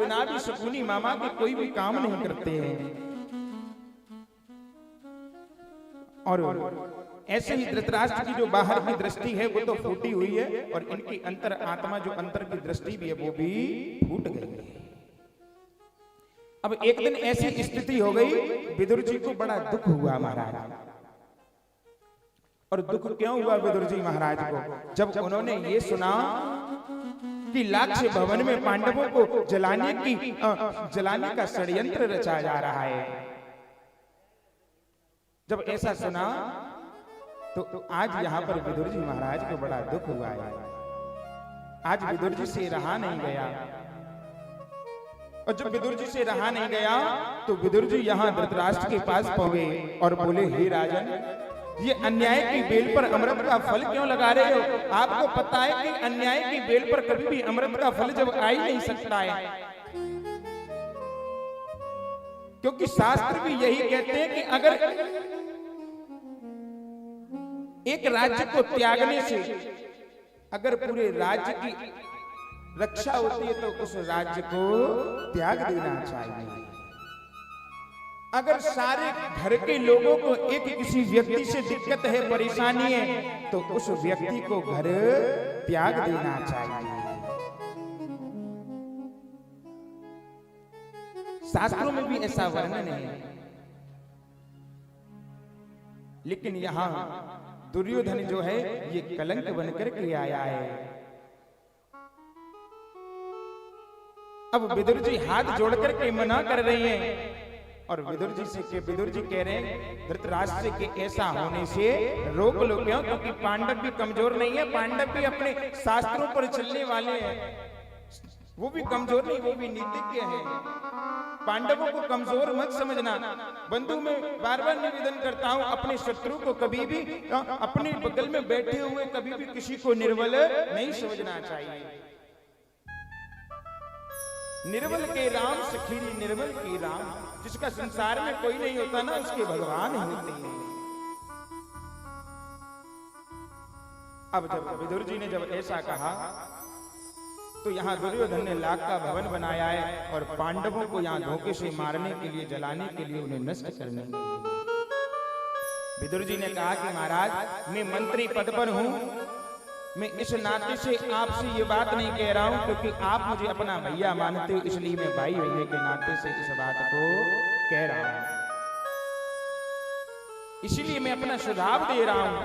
बिना भी शकुनी मामा के कोई भी काम नहीं करते हैं। और ऐसे ही धृतराष्ट्र की जो बाहर की दृष्टि है वो तो फूटी हुई है, और इनकी अंतर आत्मा जो अंतर की दृष्टि भी है वो भी फूट गई है। अब एक दिन ऐसी स्थिति हो गई, विदुर जी को बड़ा दुख हुआ महाराज। और दुख क्यों हुआ विदुर जी महाराज को? जब उन्होंने ये सुना कि लाक्ष्य भवन में पांडवों को जलाने का षड्यंत्र रचा जा रहा है। जब ऐसा सुना तो आज यहाँ पर विदुर जी महाराज को बड़ा दुख हुआ है। आज विदुर जी से रहा नहीं गया, और जब विदुर जी से रहा नहीं गया तो विदुर जी यहाँ धृतराष्ट्र के पास पहुंचे और बोले, हे राजन, ये अन्याय की बेल पर अमृत का फल क्यों लगा रहे हो? आपको पता है कि अन्याय की बेल पर कभी भी अमृत का फल जब आ ही नहीं सकता है, क्योंकि शास्त्र भी यही कहते हैं कि अगर एक राज्य को त्यागने से अगर पूरे राज्य की रक्षा होती है तो उस राज्य को त्याग देना चाहिए। अगर सारे घर के लोगों को एक किसी व्यक्ति से दिक्कत है, परेशानी है, तो उस व्यक्ति को घर त्याग देना चाहिए। शास्त्रों में भी ऐसा वर्णन है। लेकिन यहां दुर्योधन जो है ये कलंक बनकर के आया है। अब विदुर जी हाथ जोड़कर के मना कर रही हैं, और विदुर जी कह रहे हैं धृतराष्ट्र के ऐसा होने से रोक लो। क्यों? क्योंकि पांडव भी कमजोर नहीं है, पांडव भी अपने शास्त्रों पर चलने वाले हैं। वो भी कमजोर नहीं, वो भी नीतिज्ञ हैं। पांडवों को कमजोर मत समझना। बंधु में बार बार निवेदन करता हूं, अपने शत्रु को कभी भी अपने बगल में बैठे हुए कभी भी किसी को निर्बल नहीं समझना चाहिए। निर्बल के राम सखीरी निर्बल के राम, जिसका संसार में कोई नहीं होता ना, उसके भगवान होते हैं। अब जब विदुर जी ने जब ऐसा कहा तो यहाँ दुर्योधन ने लाख का भवन बनाया है, और पांडवों को यहाँ धोखे से मारने के लिए, जलाने के लिए, उन्हें नष्ट करने के लिए। विदुर जी ने कहा कि महाराज, मैं मंत्री पद पर हूं, मैं इस नाते से आपसे ये बात नहीं कह रहा हूं क्योंकि आप मुझे अपना भैया मानते हो, इसलिए मैं भाई होने के नाते से इस बात को कह रहा हूं। इसीलिए मैं अपना सुझाव दे रहा हूं।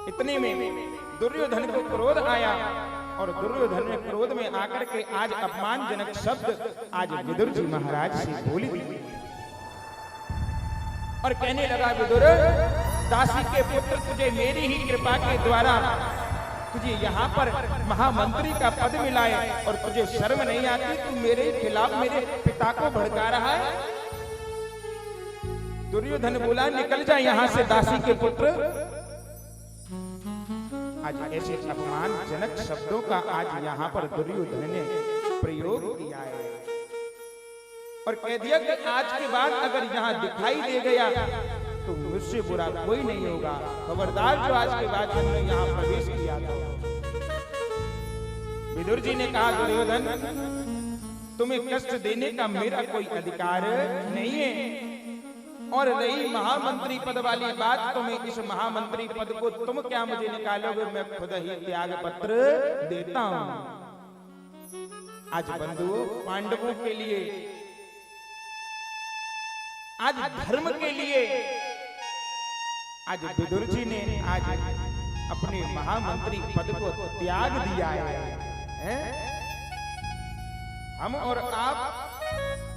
इतने में दुर्योधन को क्रोध आया, और दुर्योधन ने क्रोध में आकर के आज अपमानजनक शब्द आज विदुर जी महाराज से बोली दी, और कहने लगा, विदुर, दासी के पुत्र, तुझे मेरी ही कृपा के द्वारा तुझे यहाँ पर महामंत्री का पद मिला है, और तुझे शर्म नहीं आती? तू मेरे खिलाफ मेरे पिता को भड़का रहा है। दुर्योधन बोला, निकल जा यहाँ से दासी के पुत्र। आज ऐसे अपमानजनक शब्दों का आज यहाँ पर दुर्योधन ने प्रयोग किया है, और कह दिया कि आज के बाद अगर यहाँ दिखाई दे गया तो मुझसे बुरा कोई नहीं होगा। खबरदार जो आज के बाद हमने यहाँ प्रवेश किया था। विदुर जी ने कहा, दुर्योधन, तुम्हें कष्ट देने का मेरा कोई अधिकार नहीं है, और रही महामंत्री पद वाली बात, तो मैं इस महामंत्री पद को तुम क्या मुझे निकालोगे? मैं खुद ही त्याग पत्र देता हूं। आज बंधुओं, पांडवों के लिए, आज धर्म के लिए, आज विदुर जी ने आज अपने महामंत्री पद को त्याग दिया है। हम और आप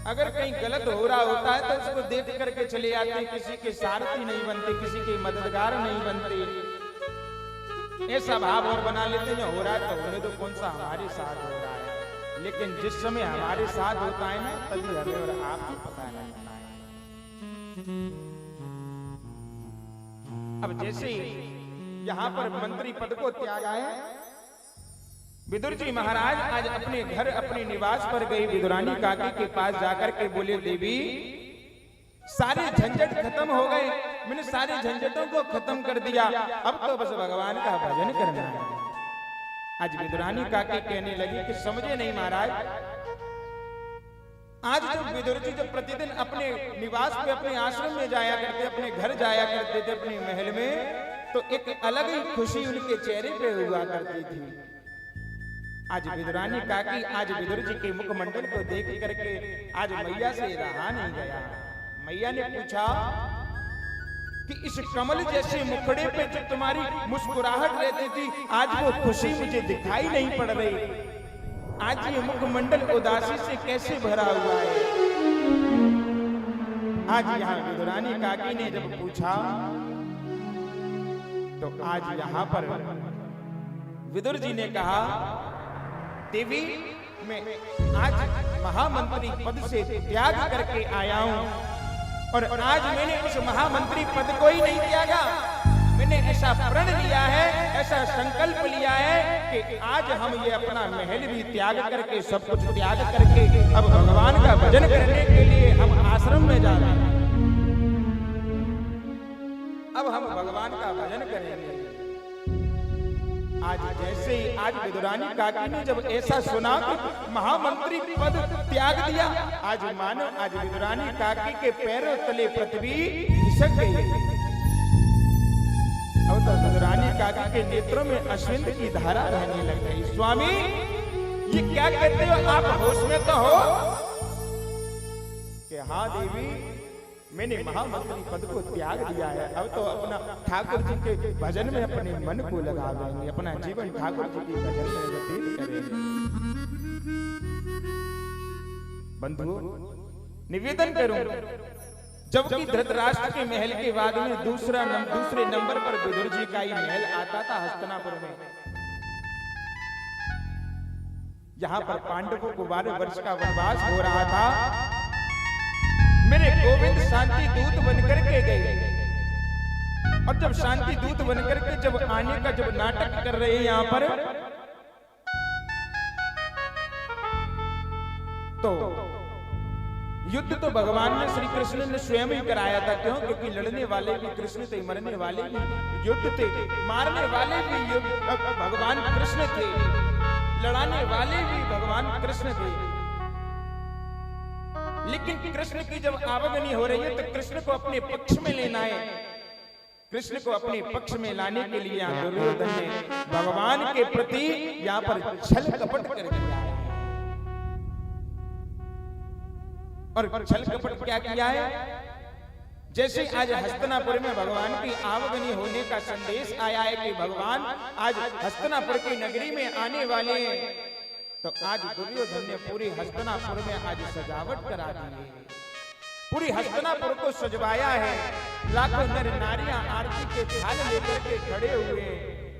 अगर कहीं गलत हो रहा होता है तो उसको देख करके चले जाते हैं, किसी के सारथी नहीं बनते, किसी के मददगार नहीं बनते, ऐसा भाव और बना लेते हैं। हो रहा है तो होने तो, कौन सा हमारे साथ हो रहा है। लेकिन जिस समय हमारे साथ होता है ना, तभी हमें और आपको पता लगता है। अब जैसे यहाँ पर मंत्री पद को त्यागा है, विदुर जी महाराज आज अपने घर, अपने निवास पर गए। विदुरानी काकी के पास जाकर के बोले, देवी, सारे झंझट खत्म हो गए, मैंने सारे झंझटों को खत्म कर दिया, अब तो बस भगवान का भजन करना है। आज विदुरानी काकी कहने लगी कि समझे नहीं महाराज, आज जब विदुर जी जब प्रतिदिन अपने निवास पे, अपने आश्रम में जाया करते, अपने घर जाया करते थे, अपने महल में, तो एक अलग ही खुशी उनके चेहरे पे हुआ करती थी। आज विदुरानी काकी आज विदुर जी के मुखमंडल को देख करके आज मैया से रहा नहीं गया। मैया ने पूछा कि इस कमल जैसे मुखड़े पे जो तुम्हारी मुस्कुराहट रहती थी, आज वो खुशी मुझे दिखाई नहीं पड़ रही। आज ये मुखमंडल उदासी से कैसे भरा हुआ है। आज यहाँ विदुरानी काकी ने जब पूछा तो आज यहाँ पर विदुर जी ने कहा, देवी मैं आज महामंत्री पद से त्याग करके आया हूं, और आज मैंने उस महामंत्री पद को ही नहीं त्यागा। मैंने ऐसा प्रण लिया है, ऐसा संकल्प लिया है कि आज हम ये अपना महल भी त्याग करके, सब कुछ त्याग करके अब भगवान का भजन करने के लिए हम आश्रम में जा रहे हैं। अब हम भगवान का भजन करेंगे। आज जैसे ही आज विदुरानी काकी ने जब ऐसा सुना कि महामंत्री पद त्याग दिया, आज मानो आज विदुरानी काकी के पैरों तले पृथ्वी खिसक गई। अब तो विदुरानी काकी के नेत्रों में अश्विन की धारा बहने लग गई। स्वामी ये क्या कहते हो, आप होश में तो हो? कि हाँ देवी, मैंने महामंत्री पद को त्याग दिया है। अब तो अपना ठाकुर जी के भजन में अपने मन को लगा देंगे, अपना जीवन ठाकुर जी के भजन में व्यतीत करेंगे। बंधुओं, निवेदन करूं, जबकि धृतराष्ट्र के महल के बाद में दूसरे नंबर पर विदुर जी का ही महल आता था हस्तिनापुर में। यहाँ पर पांडवों को 12 वर्ष का वनवास हो रहा था। मेरे गोविंद शांति दूत बनकर के गए, और जब शांति दूत बनकर के जब आने का जब नाटक कर रहे हैं यहाँ पर, तो युद्ध तो भगवान ने श्री कृष्ण ने स्वयं ही कराया था। क्यों? क्योंकि लड़ने वाले भी कृष्ण थे, मरने वाले भी युद्ध थे, मारने वाले भी भगवान कृष्ण थे, लड़ाने वाले भी भगवान कृष्ण थे। लेकिन कृष्ण की जब आवागमनी हो रही है तो कृष्ण को अपने पक्ष में लेना है। कृष्ण को अपने पक्ष में लाने के लिए दुर्योधन ने भगवान के प्रति यहाँ पर छल कपट कर दिया है। और छल कपट क्या किया है? जैसे आज हस्तिनापुर में भगवान की आवागमनी होने का संदेश आया है कि भगवान आज हस्तिनापुर की नगरी में आने वाले हैं, तो आज दुर्योधन ने पूरी हस्तिनापुर में आज सजावट करा दी है। पूरी हस्तिनापुर को सजवाया है। लाखों नर नारियां आरती के थाल लेकर के खड़े हुए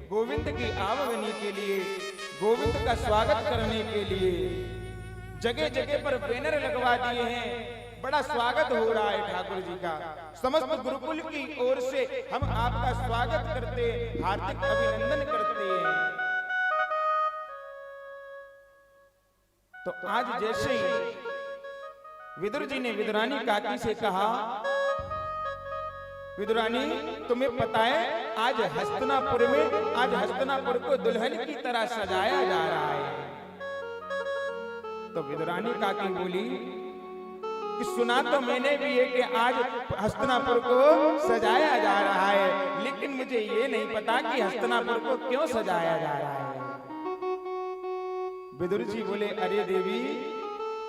गोविंद की आवागमनी के लिए, गोविंद का स्वागत करने के लिए जगह जगह पर बैनर लगवा दिए हैं। बड़ा स्वागत हो रहा है ठाकुर जी का। समस्त गुरुकुल की ओर से हम आपका स्वागत करते, हार्दिक अभिनंदन करते हैं। तो आज जैसे ही विदुर जी ने विदुरानी काकी से कहा, विदुरानी तुम्हें पता है आज हस्तिनापुर में, आज हस्तिनापुर को दुल्हन की तरह सजाया जा रहा है। तो विदुरानी काकी बोली कि सुना तो मैंने भी है कि आज हस्तिनापुर को सजाया जा रहा है, लेकिन मुझे ये नहीं पता कि हस्तिनापुर को क्यों सजाया जा रहा है। विदुर जी बोले, अरे देवी,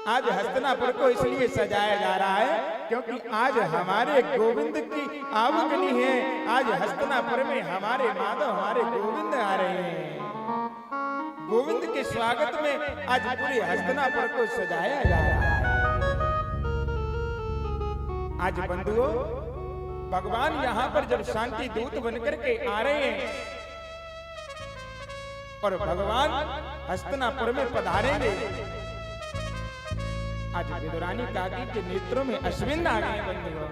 आज हस्तिनापुर को इसलिए सजाया जा रहा है क्योंकि आज हमारे गोविंद की आवागमनी है। आज हस्तिनापुर में हमारे माधव, हमारे गोविंद आ रहे हैं। गोविंद के स्वागत में आज पूरे हस्तिनापुर को सजाया जा रहा है। आज बंधुओं, भगवान यहाँ पर जब शांति दूत बनकर के आ रहे हैं और भगवान हस्तिनापुर में पधारेंगे, आज विदुरानी काकी के नेत्रों में अश्विन आ गए बंधुओं,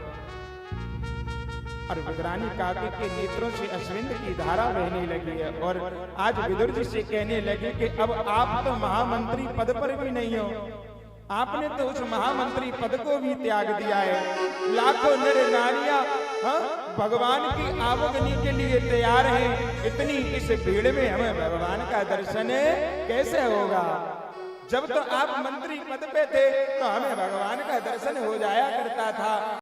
और विदुरानी काकी के नेत्रों से अश्विन की धारा बहने लगी है। और आज विदुर जी से कहने लगी कि अब आप तो महामंत्री पद पर भी नहीं हो, आपने तो उस महामंत्री पद को भी त्याग दिया है। लाखों नर नारियां भगवान की आवागमनी के लिए तैयार हैं। इतनी इस भीड़ में हमें भगवान का दर्शन कैसे होगा? जब तो आप मंत्री पद पे थे तो हमें भगवान का दर्शन हो जाया करता था।